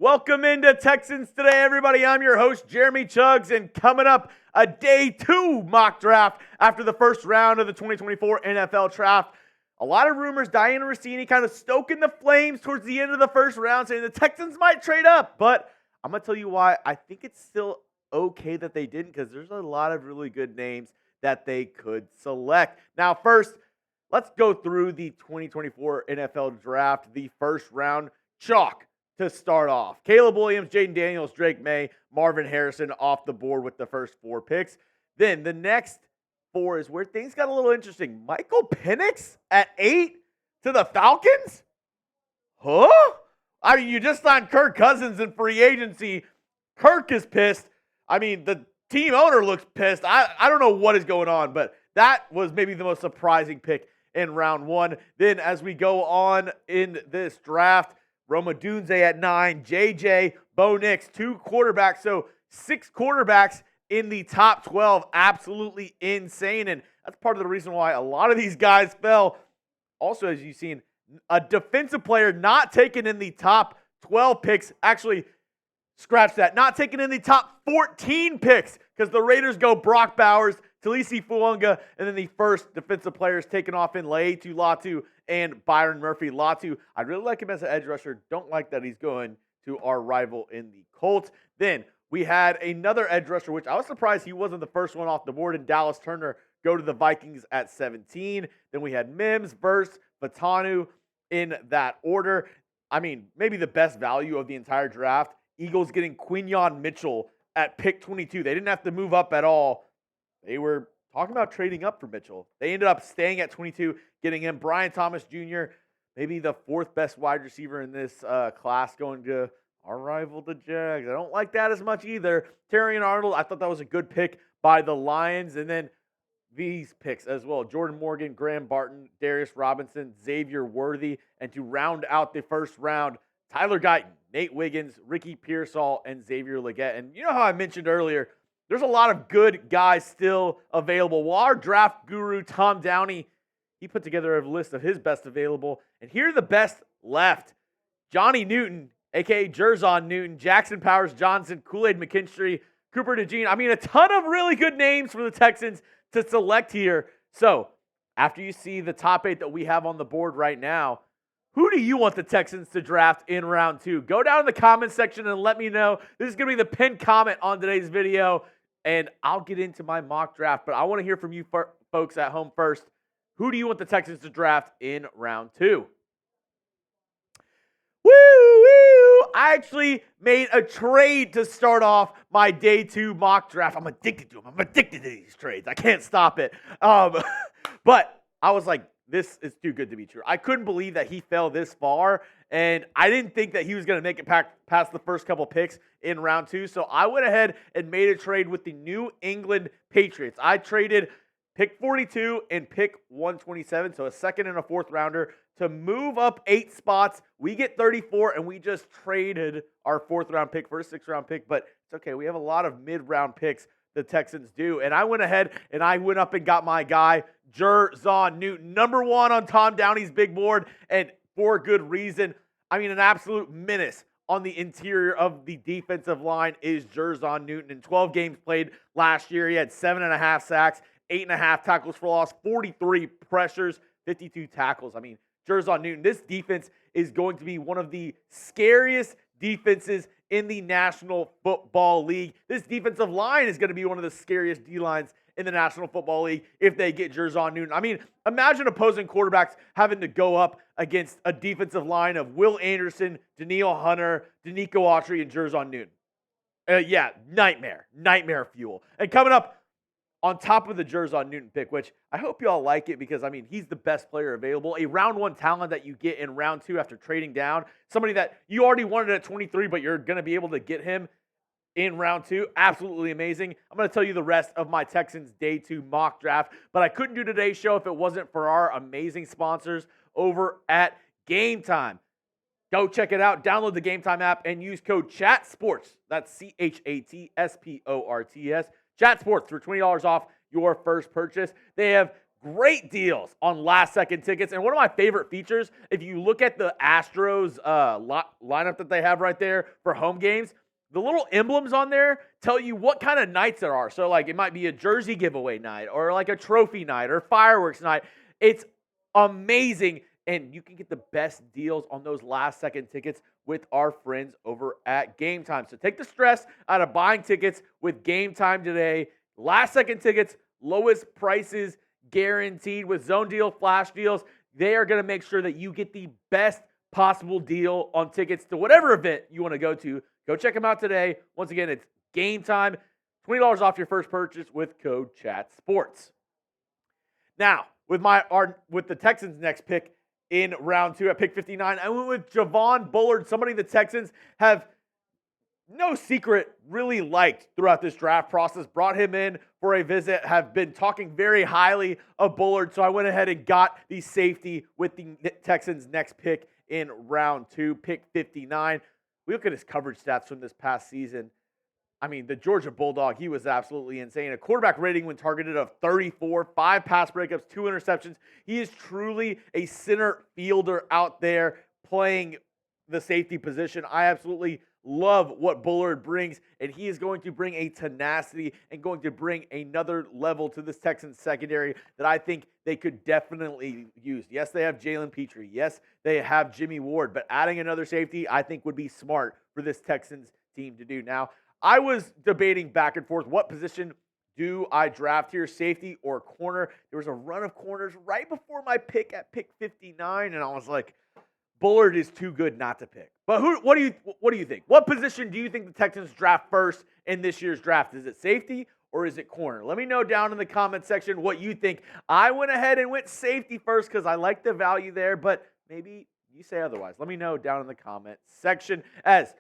Welcome into Texans Today, everybody. I'm your host, Jeremy Chuggs, and coming up, a day 2 mock draft after the first round of the 2024 NFL draft. A lot of rumors, Diana Rossini kind of stoking the flames towards the end of the first round, saying the Texans might trade up, but I'm going to tell you why I think it's still okay that they didn't, because there's a lot of really good names that they could select. Now, first, let's go through the 2024 NFL draft, the first round chalk. To start off, Caleb Williams, Jaden Daniels, Drake May, Marvin Harrison off the board with the first 4 picks. Then the next 4 is where things got a little interesting. Michael Penix at 8 to the Falcons? Huh? I mean, you just signed Kirk Cousins in free agency. Kirk is pissed. I mean, the team owner looks pissed. I don't know what is going on, but that was maybe the most surprising pick in round 1. Then as we go on in this draft, Roma Dunze at 9, JJ, Bo Nix, 2 quarterbacks. So 6 quarterbacks in the top 12. Absolutely insane. And that's part of the reason why a lot of these guys fell. Also, as you've seen, a defensive player not taken in the top 12 picks. Actually, scratch that. Not taken in the top 14 picks because the Raiders go Brock Bowers, Talisi Fuanga, and then the first defensive players taken off in Laiatu Latu and Byron Murphy. Latu, I really like him as an edge rusher. Don't like that he's going to our rival in the Colts. Then we had another edge rusher, which I was surprised he wasn't the first one off the board, and Dallas Turner go to the Vikings at 17. Then we had Mims, Verse, Fatanu in that order. I mean, maybe the best value of the entire draft. Eagles getting Quinyon Mitchell at pick 22. They didn't have to move up at all. They were talking about trading up for Mitchell. They ended up staying at 22, getting him. Brian Thomas Jr., maybe the 4th best wide receiver in this class, going to our rival, the Jags. I don't like that as much either. Terrion Arnold, I thought that was a good pick by the Lions. And then these picks as well. Jordan Morgan, Graham Barton, Darius Robinson, Xavier Worthy. And to round out the first round, Tyler Guyton, Nate Wiggins, Ricky Pearsall, and Xavier Legette. And you know how I mentioned earlier, there's a lot of good guys still available. Well, our draft guru, Tom Downey, he put together a list of his best available. And here are the best left. Johnny Newton, a.k.a. Jer'Zhan Newton, Jackson Powers Johnson, Kool-Aid McKinstry, Cooper DeJean. I mean, a ton of really good names for the Texans to select here. So, after you see the top 8 that we have on the board right now, who do you want the Texans to draft in round 2? Go down in the comments section and let me know. This is going to be the pinned comment on today's video. And I'll get into my mock draft, but I want to hear from you folks at home first. Who do you want the Texans to draft in round 2? Woo! I actually made a trade to start off my day 2 mock draft. I'm addicted to them. I'm addicted to these trades. I can't stop it. But I was like, this is too good to be true. I couldn't believe that he fell this far, and I didn't think that he was going to make it past the first couple picks in round 2. So I went ahead and made a trade with the New England Patriots. I traded pick 42 and pick 127, so a second and a 4th rounder to move up 8 spots. We get 34, and we just traded our 4th round pick for a 6th round pick, but it's okay. We have a lot of mid-round picks the Texans do, and I went ahead and I went up and got my guy, Jer'Zhan Newton, number 1 on Tom Downey's big board, and for good reason. I mean, an absolute menace on the interior of the defensive line is Jer'Zhan Newton. In 12 games played last year, he had 7.5 sacks, 8.5 tackles for loss, 43 pressures, 52 tackles. I mean, Jer'Zhan Newton, this defense is going to be one of the scariest defenses in the National Football League. This defensive line is going to be one of the scariest D-lines in the National Football League if they get Jer'Zhan Newton. I mean, imagine opposing quarterbacks having to go up against a defensive line of Will Anderson, Danielle Hunter, Danico Autry, and Jer'Zhan Newton. Yeah, nightmare fuel. And coming up on top of the Jer'Zhan Newton pick, which I hope you all like it because, I mean, he's the best player available. A round 1 talent that you get in round 2 after trading down. Somebody that you already wanted at 23, but you're going to be able to get him in round 2. Absolutely amazing. I'm going to tell you the rest of my Texans day 2 mock draft, but I couldn't do today's show if it wasn't for our amazing sponsors over at Game Time. Go check it out. Download the Game Time app and use code CHATSPORTS. That's CHATSPORTS. Chat Sports for $20 off your first purchase. They have Great deals on last-second tickets. And one of my favorite features, if you look at the Astros lineup that they have right there for home games, the little emblems on there tell you what kind of nights there are. So, like, it might be a jersey giveaway night or like a trophy night or fireworks night. It's amazing, and you can get the best deals on those last-second tickets with our friends over at Game Time. So take the stress out of buying tickets with Game Time today. Last-second tickets, lowest prices guaranteed with zone deal, flash deals. They are going to make sure that you get the best possible deal on tickets to whatever event you want to go to. Go check them out today. Once again, it's Game Time. $20 off your first purchase with code CHATSPORTS. Now, with the Texans' next pick in round 2 at pick 59, I went with Javon, Bullard, somebody the Texans have no secret really liked throughout this draft process. Brought him in for a visit, have been talking very highly of Bullard, so I went ahead and got the safety with the Texans' next pick in round 2, pick 59. We look at his coverage stats from this past season. I mean, the Georgia Bulldog, he was absolutely insane. A quarterback rating when targeted of 34, 5 pass breakups, 2 interceptions. He is truly a center fielder out there playing the safety position. I absolutely love what Bullard brings, and he is going to bring a tenacity and going to bring another level to this Texans secondary that I think they could definitely use. Yes, they have Jalen Petrie. Yes, they have Jimmy Ward, but adding another safety I think would be smart for this Texans team to do. Now, I was debating back and forth, what position do I draft here, safety or corner? There was a run of corners right before my pick at pick 59, and I was like, Bullard is too good not to pick. But what do you think? What position do you think the Texans draft first in this year's draft? Is it safety or is it corner? Let me know down in the comment section what you think. I went ahead and went safety first because I like the value there, but maybe you say otherwise. Let me know down in the comment section. As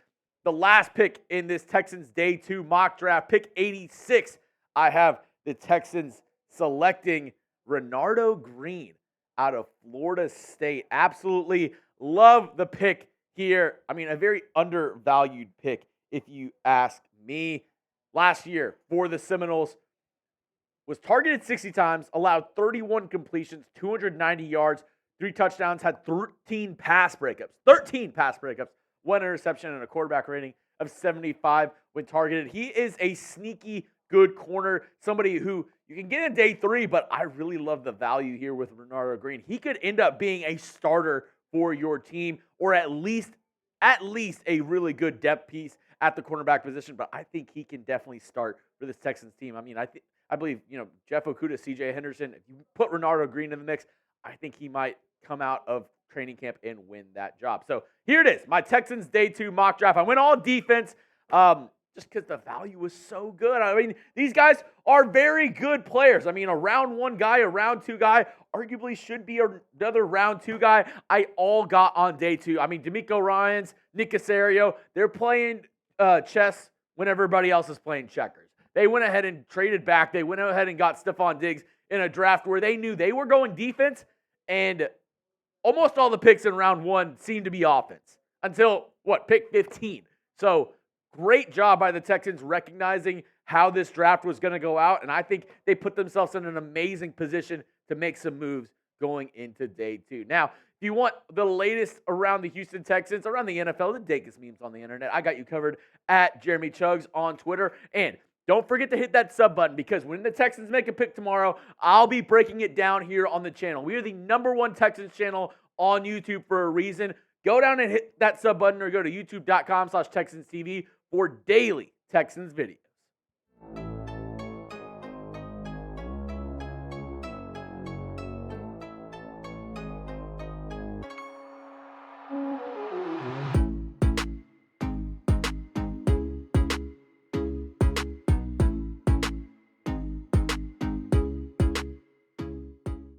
the last pick in this Texans Day 2 mock draft, pick 86, I have the Texans selecting Renardo Green out of Florida State. Absolutely love the pick here. I mean, a very undervalued pick, if you ask me. Last year for the Seminoles, was targeted 60 times, allowed 31 completions, 290 yards, 3 touchdowns, had 13 pass breakups. 13 pass breakups, 1 interception, and a quarterback rating of 75 when targeted. He is a sneaky good corner, somebody who you can get in day 3, but I really love the value here with Renardo Green. He could end up being a starter for your team, or at least a really good depth piece at the cornerback position. But I think he can definitely start for this Texans team. I mean, I believe, Jeff Okudah, C.J. Henderson, if you put Renardo Green in the mix, I think he might come out of training camp and win that job. So here it is, my Texans Day 2 mock draft. I went all defense just because the value was so good. I mean, these guys are very good players. I mean, a round 1 guy, a round 2 guy, arguably should be another round 2 guy. I all got on day 2. I mean, D'Amico Ryans, Nick Caserio, they're playing chess when everybody else is playing checkers. They went ahead and traded back. They went ahead and got Stephon Diggs in a draft where they knew they were going defense, and almost all the picks in round 1 seemed to be offense until, pick 15. So great job by the Texans recognizing how this draft was going to go out, and I think they put themselves in an amazing position to make some moves going into day 2. Now, if you want the latest around the Houston Texans, around the NFL, the Dacus memes on the internet, I got you covered at Jeremy Chugs on Twitter. And don't forget to hit that sub button, because when the Texans make a pick tomorrow, I'll be breaking it down here on the channel. We are the #1 Texans channel on YouTube for a reason. Go down and hit that sub button, or go to youtube.com/TexansTV for daily Texans videos.